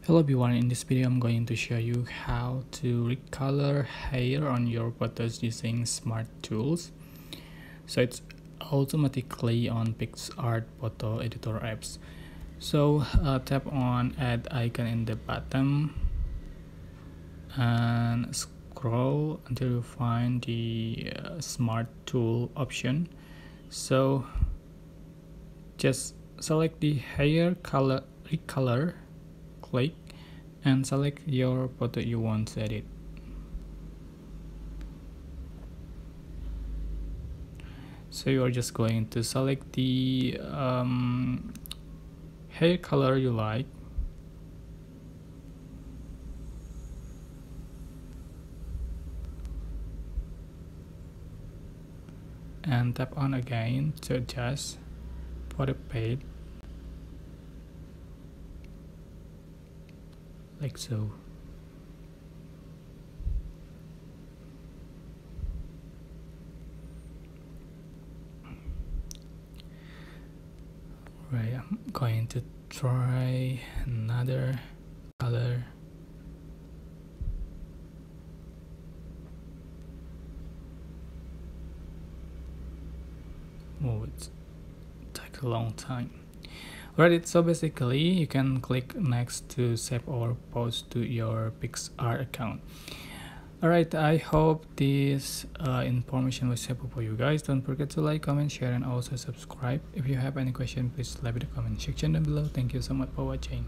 Hello everyone, in this video I'm going to show you how to recolor hair on your photos using smart tools. So it's automatically on Picsart photo editor apps. So tap on add icon in the bottom and scroll until you find the smart tool option. So just select the hair color recolor, click and select your photo you want to edit. So you are just going to select the hair color you like, and tap on again to adjust for the fade, like so. Right, I'm going to try another color. Oh, it takes a long time. Alright, so basically you can click next to save or post to your Picsart account. Alright, I hope this information was helpful for you guys. Don't forget to like, comment, share, and also subscribe. If you have any question, please leave it in the comment section down below. Thank you so much for watching.